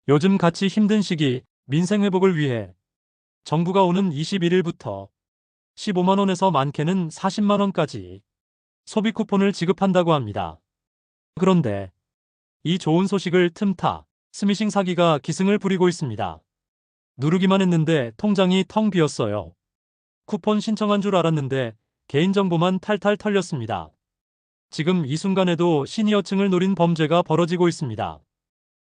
요즘 같이 힘든 시기 민생 회복을 위해 정부가 오는 21일부터 15만 원에서 많게는 40만 원까지 소비 쿠폰을 지급한다고 합니다. 그런데 이 좋은 소식을 틈타 스미싱 사기가 기승을 부리고 있습니다. 누르기만 했는데 통장이 텅 비었어요. 쿠폰 신청한 줄 알았는데 개인정보만 탈탈 털렸습니다. 지금 이 순간에도 시니어층을 노린 범죄가 벌어지고 있습니다.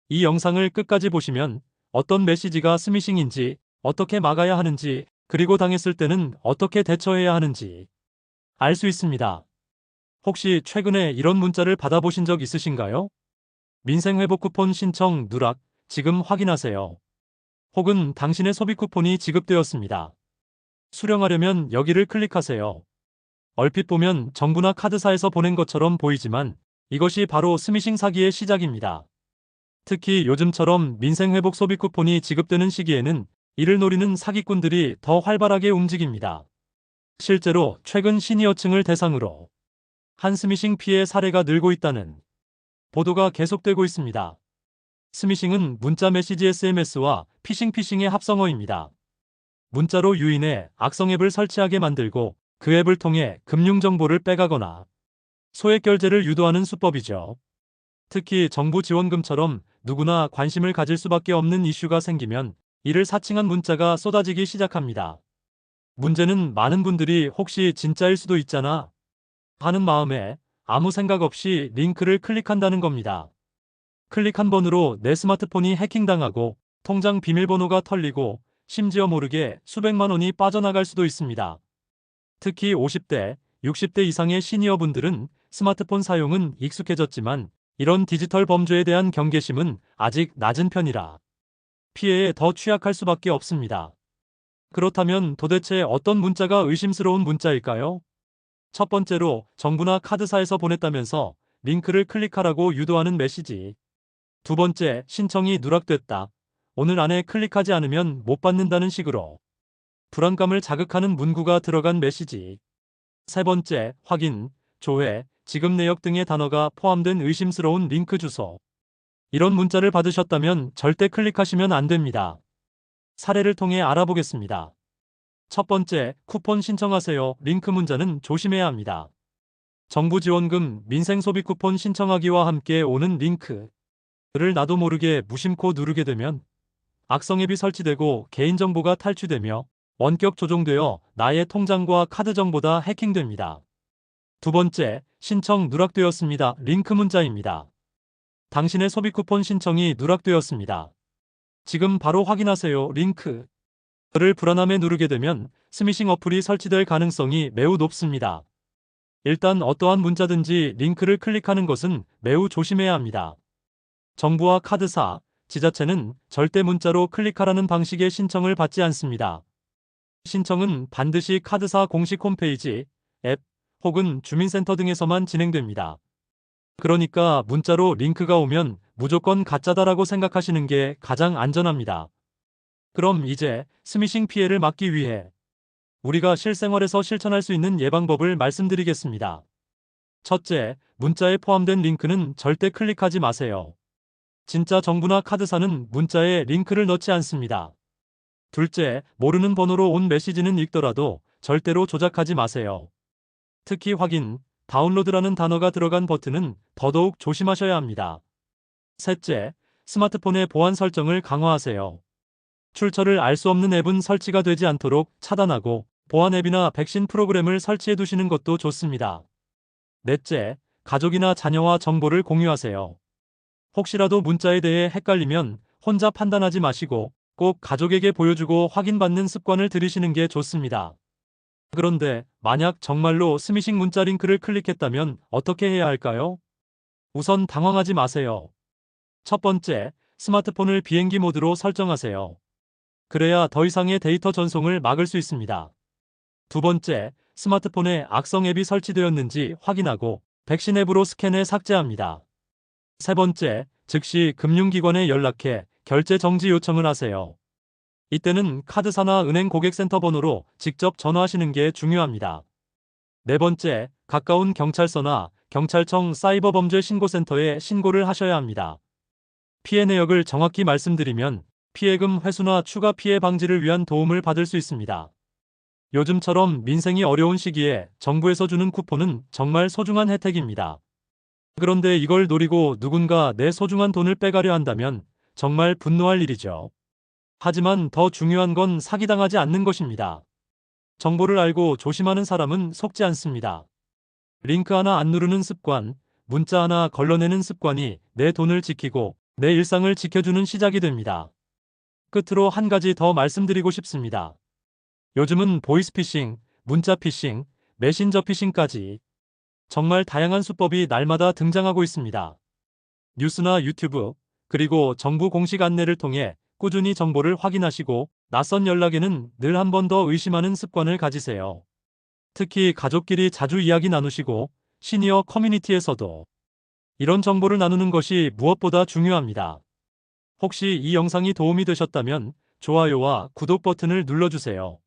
이 영상을 끝까지 보시면 어떤 메시지가 스미싱인지, 어떻게 막아야 하는지, 그리고 당했을 때는 어떻게 대처해야 하는지 알 수 있습니다. 혹시 최근에 이런 문자를 받아보신 적 있으신가요? 민생회복 쿠폰 신청 누락, 지금 확인하세요. 혹은 당신의 소비 쿠폰이 지급되었습니다. 수령하려면 여기를 클릭하세요. 얼핏 보면 정부나 카드사에서 보낸 것처럼 보이지만 이것이 바로 스미싱 사기의 시작입니다. 특히 요즘처럼 민생회복 소비 쿠폰이 지급되는 시기에는 이를 노리는 사기꾼들이 더 활발하게 움직입니다. 실제로 최근 시니어층을 대상으로 한 스미싱 피해 사례가 늘고 있다는 보도가 계속되고 있습니다. 스미싱은 문자 메시지 SMS와 피싱의 합성어입니다. 문자로 유인해 악성 앱을 설치하게 만들고 그 앱을 통해 금융정보를 빼가거나 소액 결제를 유도하는 수법이죠. 특히 정부 지원금처럼 누구나 관심을 가질 수밖에 없는 이슈가 생기면 이를 사칭한 문자가 쏟아지기 시작합니다. 문제는 많은 분들이 혹시 진짜일 수도 있잖아 하는 마음에 아무 생각 없이 링크를 클릭한다는 겁니다. 클릭 한 번으로 내 스마트폰이 해킹당하고 통장 비밀번호가 털리고 심지어 모르게 수백만 원이 빠져나갈 수도 있습니다. 특히 50대, 60대 이상의 시니어분들은 스마트폰 사용은 익숙해졌지만 이런 디지털 범죄에 대한 경계심은 아직 낮은 편이라 피해에 더 취약할 수밖에 없습니다. 그렇다면 도대체 어떤 문자가 의심스러운 문자일까요? 첫 번째로 정부나 카드사에서 보냈다면서 링크를 클릭하라고 유도하는 메시지. 두 번째, 신청이 누락됐다. 오늘 안에 클릭하지 않으면 못 받는다는 식으로 불안감을 자극하는 문구가 들어간 메시지. 세 번째, 확인, 조회, 지급 내역 등의 단어가 포함된 의심스러운 링크 주소. 이런 문자를 받으셨다면 절대 클릭하시면 안 됩니다. 사례를 통해 알아보겠습니다. 첫 번째, 쿠폰 신청하세요. 링크 문자는 조심해야 합니다. 정부 지원금 민생 소비 쿠폰 신청하기와 함께 오는 링크를 나도 모르게 무심코 누르게 되면 악성 앱이 설치되고 개인정보가 탈취되며 원격 조종되어 나의 통장과 카드 정보 다 해킹됩니다. 두 번째, 신청 누락되었습니다. 링크 문자입니다. 당신의 소비 쿠폰 신청이 누락되었습니다. 지금 바로 확인하세요. 링크를 불안함에 누르게 되면 스미싱 어플이 설치될 가능성이 매우 높습니다. 일단 어떠한 문자든지 링크를 클릭하는 것은 매우 조심해야 합니다. 정부와 카드사, 지자체는 절대 문자로 클릭하라는 방식의 신청을 받지 않습니다. 신청은 반드시 카드사 공식 홈페이지, 앱 혹은 주민센터 등에서만 진행됩니다. 그러니까 문자로 링크가 오면 무조건 가짜다라고 생각하시는 게 가장 안전합니다. 그럼 이제 스미싱 피해를 막기 위해 우리가 실생활에서 실천할 수 있는 예방법을 말씀드리겠습니다. 첫째, 문자에 포함된 링크는 절대 클릭하지 마세요. 진짜 정부나 카드사는 문자에 링크를 넣지 않습니다. 둘째, 모르는 번호로 온 메시지는 읽더라도 절대로 조작하지 마세요. 특히 확인, 다운로드라는 단어가 들어간 버튼은 더더욱 조심하셔야 합니다. 셋째, 스마트폰의 보안 설정을 강화하세요. 출처를 알 수 없는 앱은 설치가 되지 않도록 차단하고 보안 앱이나 백신 프로그램을 설치해 두시는 것도 좋습니다. 넷째, 가족이나 자녀와 정보를 공유하세요. 혹시라도 문자에 대해 헷갈리면 혼자 판단하지 마시고 꼭 가족에게 보여주고 확인받는 습관을 들이시는 게 좋습니다. 그런데 만약 정말로 스미싱 문자 링크를 클릭했다면 어떻게 해야 할까요? 우선 당황하지 마세요. 첫 번째, 스마트폰을 비행기 모드로 설정하세요. 그래야 더 이상의 데이터 전송을 막을 수 있습니다. 두 번째, 스마트폰에 악성 앱이 설치되었는지 확인하고 백신 앱으로 스캔해 삭제합니다. 세 번째, 즉시 금융기관에 연락해 결제 정지 요청을 하세요. 이때는 카드사나 은행 고객센터 번호로 직접 전화하시는 게 중요합니다. 네 번째, 가까운 경찰서나 경찰청 사이버범죄 신고센터에 신고를 하셔야 합니다. 피해 내역을 정확히 말씀드리면 피해금 회수나 추가 피해 방지를 위한 도움을 받을 수 있습니다. 요즘처럼 민생이 어려운 시기에 정부에서 주는 쿠폰은 정말 소중한 혜택입니다. 그런데 이걸 노리고 누군가 내 소중한 돈을 빼가려 한다면 정말 분노할 일이죠. 하지만 더 중요한 건 사기당하지 않는 것입니다. 정보를 알고 조심하는 사람은 속지 않습니다. 링크 하나 안 누르는 습관, 문자 하나 걸러내는 습관이 내 돈을 지키고 내 일상을 지켜주는 시작이 됩니다. 끝으로 한 가지 더 말씀드리고 싶습니다. 요즘은 보이스피싱, 문자피싱, 메신저 피싱까지 정말 다양한 수법이 날마다 등장하고 있습니다. 뉴스나 유튜브, 그리고 정부 공식 안내를 통해 꾸준히 정보를 확인하시고 낯선 연락에는 늘 한 번 더 의심하는 습관을 가지세요. 특히 가족끼리 자주 이야기 나누시고 시니어 커뮤니티에서도 이런 정보를 나누는 것이 무엇보다 중요합니다. 혹시 이 영상이 도움이 되셨다면 좋아요와 구독 버튼을 눌러주세요.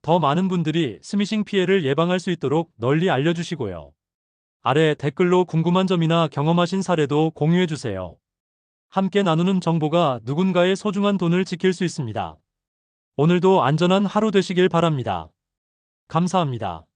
더 많은 분들이 스미싱 피해를 예방할 수 있도록 널리 알려주시고요. 아래 댓글로 궁금한 점이나 경험하신 사례도 공유해주세요. 함께 나누는 정보가 누군가의 소중한 돈을 지킬 수 있습니다. 오늘도 안전한 하루 되시길 바랍니다. 감사합니다.